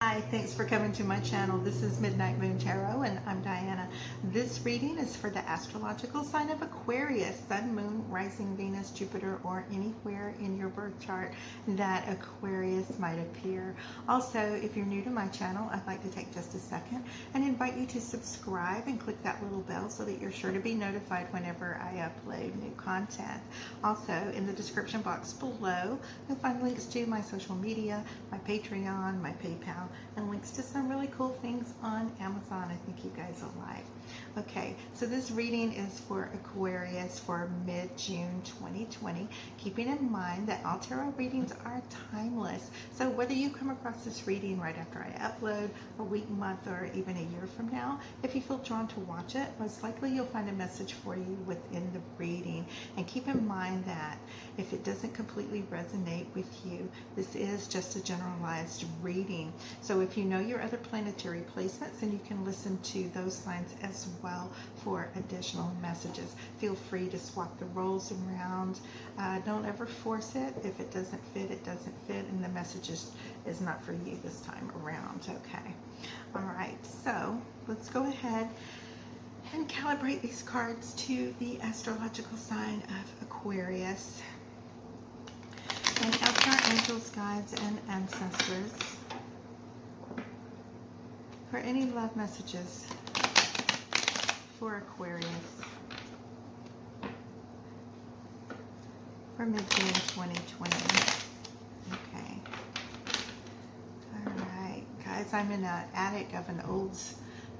Hi, thanks for coming to my channel. This is Midnight Moon Tarot and I'm Diana. This reading is for the astrological sign of Aquarius, Sun, Moon, Rising, Venus, Jupiter, or anywhere in your birth chart that Aquarius might appear. Also, if you're new to my channel, I'd like to take just a second and invite you to subscribe and click that little bell so that you're sure to be notified whenever I upload new content. Also, in the description box below, you'll find links to my social media, my Patreon, my PayPal, and links to some really cool things on Amazon I think you guys will like. Okay, so this reading is for Aquarius for mid-June 2020, keeping in mind that all tarot readings are timeless. So whether you come across this reading right after I upload, a week, month, or even a year from now, if you feel drawn to watch it, most likely you'll find a message for you within the reading. And keep in mind that if it doesn't completely resonate with you, this is just a generalized reading. So if you know your other planetary placements, then you can listen to those signs as well for additional messages. Feel free to swap the roles around. Don't ever force it. If it doesn't fit, it doesn't fit, and the message is not for you this time around. Okay. All right. So let's go ahead and calibrate these cards to the astrological sign of Aquarius. And ask our angels, guides, and ancestors for any love messages for Aquarius for mid-June 2020. Okay. All right, guys, I'm in an attic of an old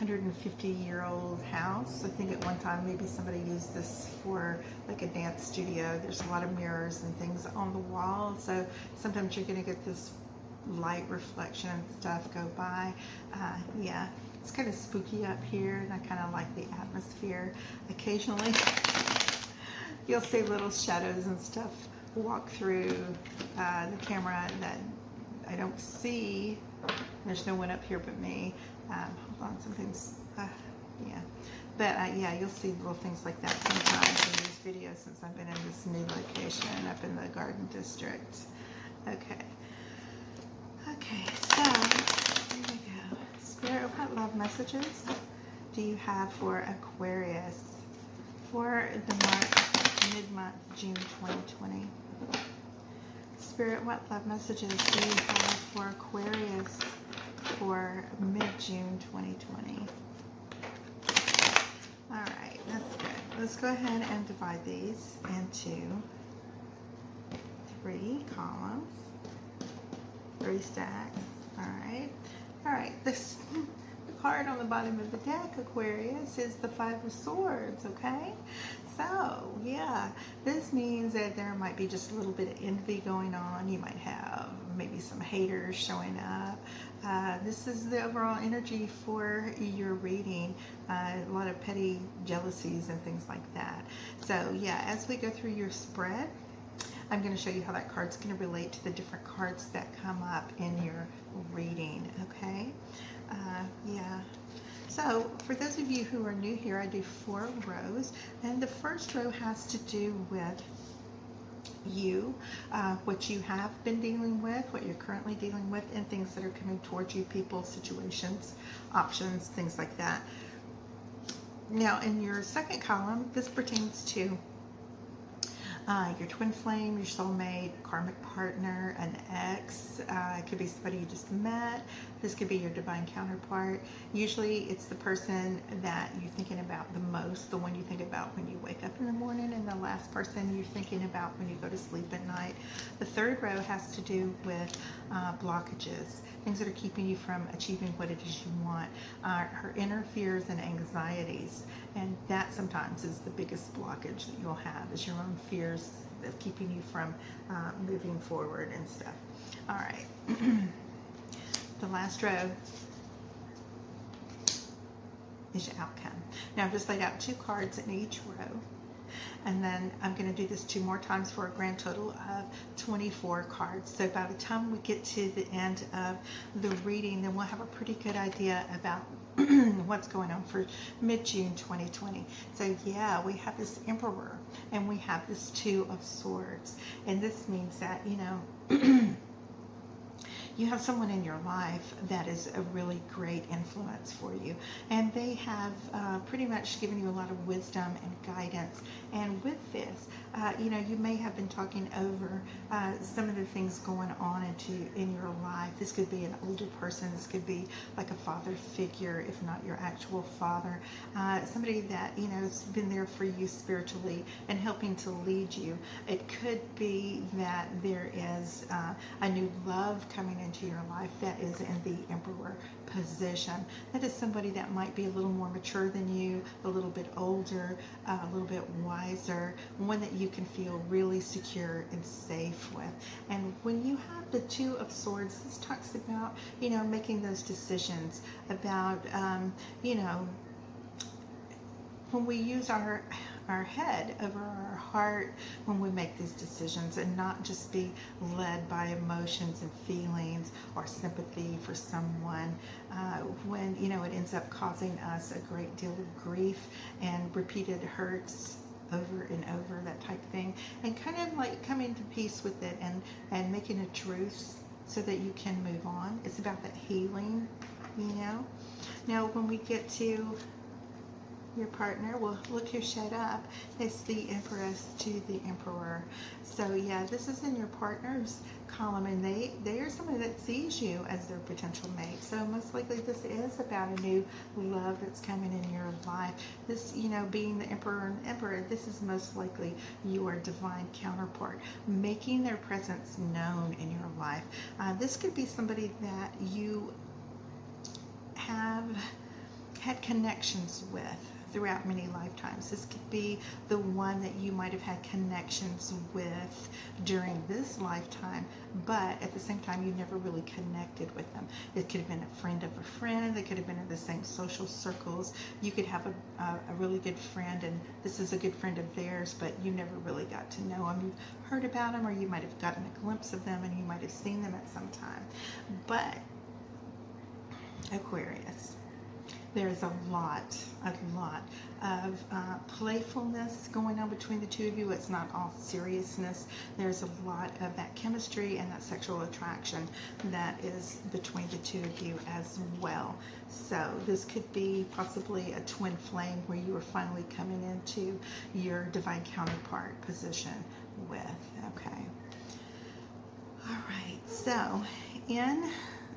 150-year-old house. I think at one time maybe somebody used this for like a dance studio. There's a lot of mirrors and things on the wall, so sometimes you're going to get this light reflection and stuff go by. Yeah, it's kind of spooky up here, and I kind of like the atmosphere. Occasionally you'll see little shadows and stuff walk through the camera that I don't see. There's no one up here but me. Hold on, something's yeah, but yeah, you'll see little things like that sometimes in these videos since I've been in this new location up in the Garden District. Okay, so here we go. Spirit, what love messages do you have for Aquarius for the mid-month, June 2020? Spirit, what love messages do you have for Aquarius for mid-June 2020? All right, that's good. Let's go ahead and divide these into 3 columns. 3 stacks. All right. The card on the bottom of the deck, Aquarius, is the 5 of Swords. Okay, so yeah, this means that there might be just a little bit of envy going on. You might have maybe some haters showing up. This is the overall energy for your reading. A lot of petty jealousies and things like that. So yeah, as we go through your spread, I'm going to show you how that card's going to relate to the different cards that come up in your reading, okay? Yeah. So, for those of you who are new here, I do 4 rows, and the first row has to do with you, what you have been dealing with, what you're currently dealing with, and things that are coming towards you, people, situations, options, things like that. Now, in your second column, this pertains to your twin flame, your soulmate, karmic partner, an ex. It could be somebody you just met. This could be your divine counterpart. Usually it's the person that you're thinking about the most, the one you think about when you wake up in the morning, and the last person you're thinking about when you go to sleep at night. The third row has to do with blockages, things that are keeping you from achieving what it is you want, her inner fears and anxieties. And that sometimes is the biggest blockage that you'll have, is your own fears of keeping you from moving forward and stuff. All right. The last row is your outcome. Now I've just laid out 2 cards in each row, and then I'm going to do this 2 more times for a grand total of 24 cards. So by the time we get to the end of the reading, then we'll have a pretty good idea about what's going on for mid-June 2020. So yeah, we have this Emperor and we have this 2 of Swords, and this means that, you know, you have someone in your life that is a really great influence for you, and they have pretty much given you a lot of wisdom and guidance. And with this, you know, you may have been talking over some of the things going on in your life. This could be an older person. This could be like a father figure, if not your actual father. Somebody that, you know, has been there for you spiritually and helping to lead you. It could be that there is a new love coming into your life that is in the Emperor position. That is somebody that might be a little more mature than you, a little bit older, a little bit wiser, one that you can feel really secure and safe with. And when you have the Two of Swords, this talks about, you know, making those decisions about, you know, when we use our head over our heart when we make these decisions, and not just be led by emotions and feelings or sympathy for someone, when, you know, it ends up causing us a great deal of grief and repeated hurts over and over, that type of thing, and kind of like coming to peace with it and making a truce so that you can move on. It's about that healing, you know. Now when we get to your partner, well, look who showed up. It's the Empress to the Emperor. So yeah, this is in your partner's column, and they are somebody that sees you as their potential mate. So most likely this is about a new love that's coming in your life. This, you know, being the Emperor and Emperor, this is most likely your divine counterpart, making their presence known in your life. This could be somebody that you have had connections with throughout many lifetimes. This could be the one that you might have had connections with during this lifetime, but at the same time you never really connected with them. It could have been a friend of a friend. They could have been in the same social circles. You could have a really good friend, and this is a good friend of theirs, but you never really got to know them. You've heard about them, or you might have gotten a glimpse of them, and you might have seen them at some time. But Aquarius, there's a lot of playfulness going on between the two of you. It's not all seriousness. There's a lot of that chemistry and that sexual attraction that is between the two of you as well. So this could be possibly a twin flame where you are finally coming into your divine counterpart position with. Okay. All right. So in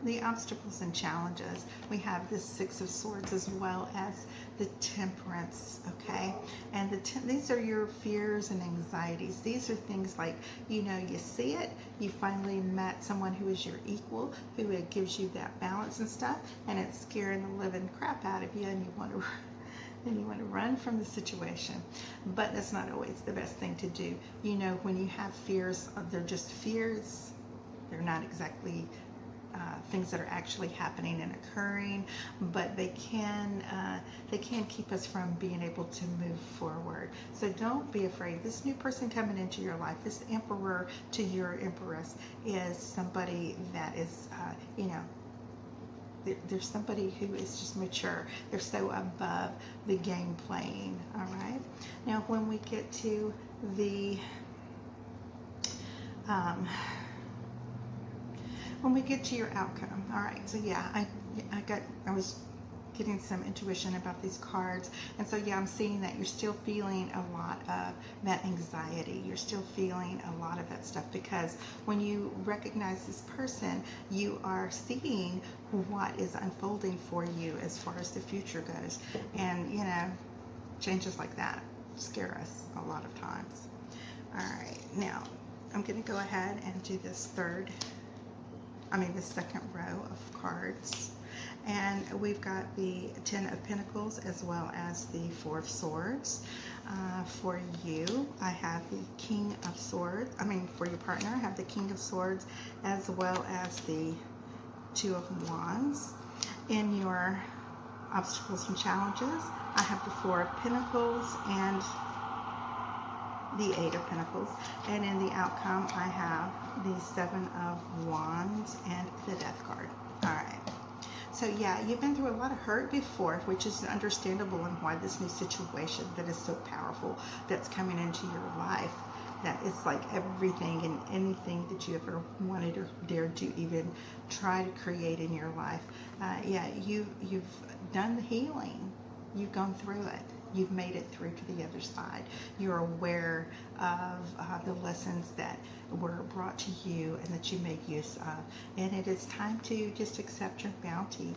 the obstacles and challenges, we have the Six of Swords as well as the Temperance, okay? And these are your fears and anxieties. These are things like, you know, you see it, you finally met someone who is your equal, who gives you that balance and stuff, and it's scaring the living crap out of you, and you want to run from the situation. But that's not always the best thing to do. You know, when you have fears, they're just fears. They're not exactly things that are actually happening and occurring, but they can keep us from being able to move forward. So don't be afraid. This new person coming into your life, this Emperor to your Empress, is somebody that is, you know, there's somebody who is just mature. They're so above the game playing. All right. Now, when we get to the when we get to your outcome, all right. So yeah, I was getting some intuition about these cards, and so yeah, I'm seeing that you're still feeling a lot of that anxiety. You're still feeling a lot of that stuff, because when you recognize this person, you are seeing what is unfolding for you as far as the future goes, and you know, changes like that scare us a lot of times. All right, now I'm going to go ahead and do this the second row of cards, and we've got the Ten of Pentacles as well as the Four of Swords. For you, I have the King of Swords. For your partner, I have the King of Swords as well as the Two of Wands. In your obstacles and challenges, I have the Four of Pentacles and the Eight of Pentacles, and in the outcome I have the Seven of Wands and the Death card. All right, so yeah, you've been through a lot of hurt before, which is understandable, and why this new situation that is so powerful that's coming into your life that it's like everything and anything that you ever wanted or dared to even try to create in your life. Yeah, you've done the healing. You've gone through it. You've made it through to the other side. You're aware of the lessons that were brought to you and that you made use of. And it is time to just accept your bounty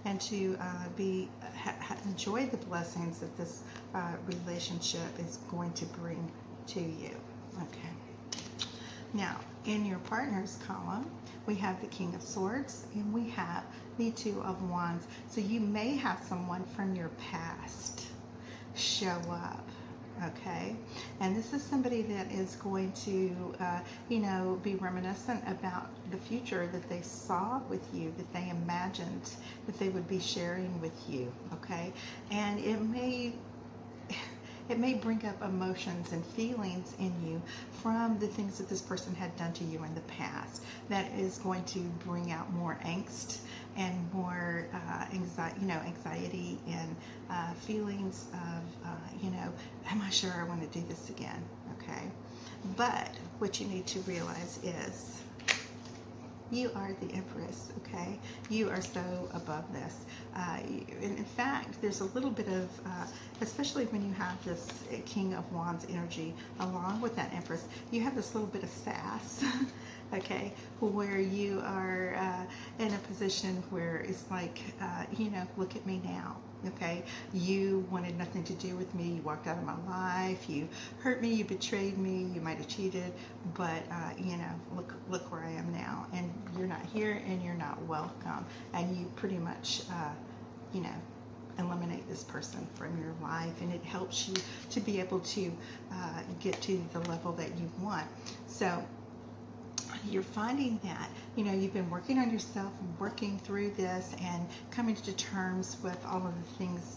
and to enjoy the blessings that this relationship is going to bring to you. Okay. Now, in your partner's column, we have the King of Swords and we have the Two of Wands. So you may have someone from your past show up, okay? And this is somebody that is going to, be reminiscent about the future that they saw with you, that they imagined that they would be sharing with you, okay? And it may bring up emotions and feelings in you from the things that this person had done to you in the past. That is going to bring out more angst and more anxiety and feelings of, am I sure I want to do this again? Okay. But what you need to realize is you are the Empress, okay? You are so above this. In fact, there's a little bit of, especially when you have this King of Wands energy along with that Empress, you have this little bit of sass, okay? Where you are in a position where it's like, look at me now. Okay, you wanted nothing to do with me. You walked out of my life. You hurt me. You betrayed me. You might have cheated, but look where I am now, and you're not here, and you're not welcome. And you pretty much, eliminate this person from your life, and it helps you to be able to get to the level that you want. So you're finding that, you've been working on yourself and working through this and coming to terms with all of the things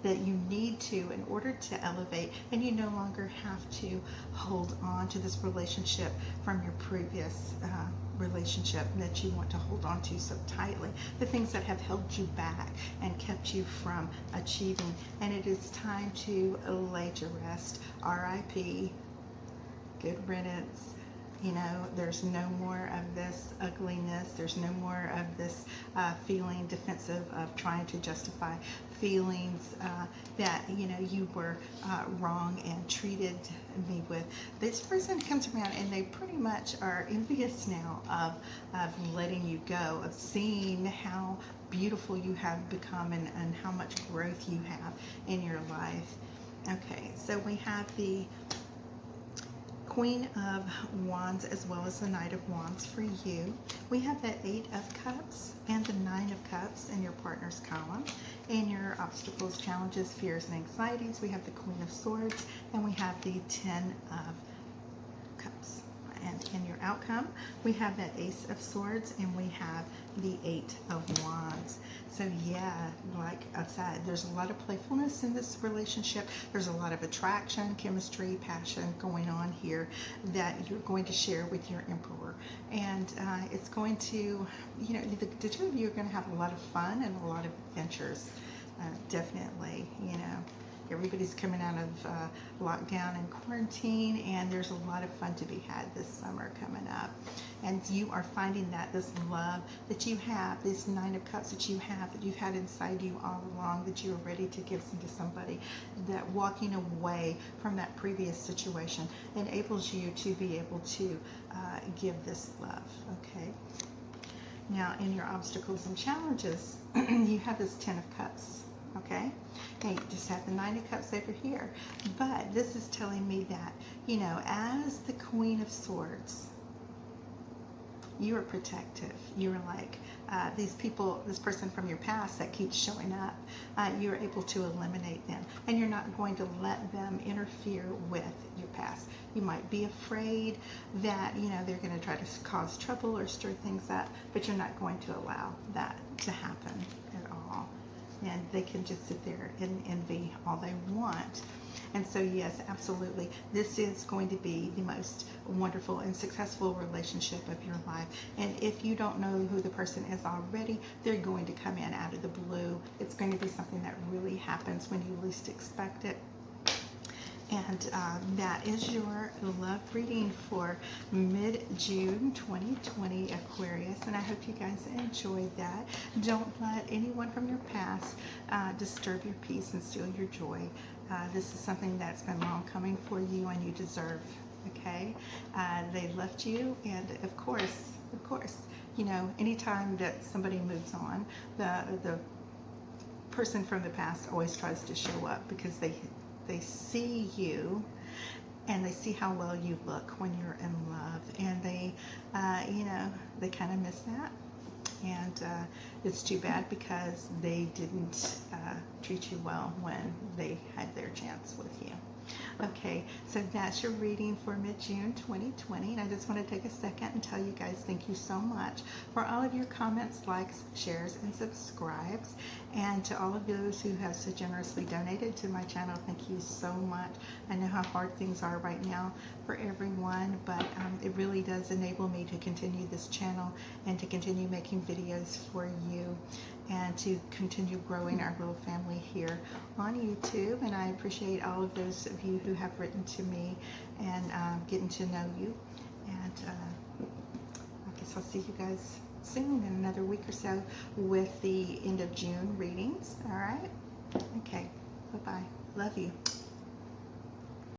that you need to in order to elevate, and you no longer have to hold on to this relationship from your previous relationship that you want to hold on to so tightly, the things that have held you back and kept you from achieving. And it is time to lay to rest. RIP, good riddance. There's no more of this ugliness. There's no more of this feeling defensive of trying to justify feelings that, you were wrong and treated me with. This person comes around and they pretty much are envious now of letting you go, of seeing how beautiful you have become and how much growth you have in your life. Okay, so we have the Queen of Wands as well as the Knight of Wands for you. We have the Eight of Cups and the Nine of Cups in your partner's column. In your obstacles, challenges, fears, and anxieties, we have the Queen of Swords and we have the Ten of Cups. And in your outcome, we have that Ace of Swords and we have the Eight of Wands. So yeah, like I said, there's a lot of playfulness in this relationship. There's a lot of attraction, chemistry, passion going on here that you're going to share with your Emperor. And it's going to, the two of you are going to have a lot of fun and a lot of adventures. Definitely, everybody's coming out of lockdown and quarantine, and there's a lot of fun to be had this summer coming up. And you are finding that this love that you have, this Nine of Cups that you've had inside you all along, that you're ready to give to somebody, that walking away from that previous situation enables you to be able to give this love, okay? Now, in your obstacles and challenges, you have this Ten of Cups. Okay, and you just have the Nine of Cups over here. But this is telling me that, as the Queen of Swords, you are protective. You're like these people, this person from your past that keeps showing up, you're able to eliminate them. And you're not going to let them interfere with your past. You might be afraid that, they're going to try to cause trouble or stir things up, but you're not going to allow that to happen at all. And they can just sit there and envy all they want. And so yes, absolutely, this is going to be the most wonderful and successful relationship of your life. And if you don't know who the person is already, they're going to come in out of the blue. It's going to be something that really happens when you least expect it. And that is your love reading for mid-June 2020, Aquarius. And I hope you guys enjoyed that. Don't let anyone from your past disturb your peace and steal your joy. This is something that's been long coming for you and you deserve, okay? They left you, and of course, you know, anytime that somebody moves on, the person from the past always tries to show up because they see you and they see how well you look when you're in love, and they you know, they kind of miss that, and it's too bad because they didn't treat you well when they had their chance with you. Okay, so that's your reading for mid-June 2020, and I just want to take a second and tell you guys thank you so much for all of your comments, likes, shares, and subscribes, and to all of those who have so generously donated to my channel, thank you so much. I know how hard things are right now for everyone, but it really does enable me to continue this channel and to continue making videos for you and to continue growing our little family here on YouTube. And I appreciate all of those of you who have written to me and getting to know you. And I guess I'll see you guys soon in another week or so with the end of June readings. All right? Okay. Bye-bye. Love you.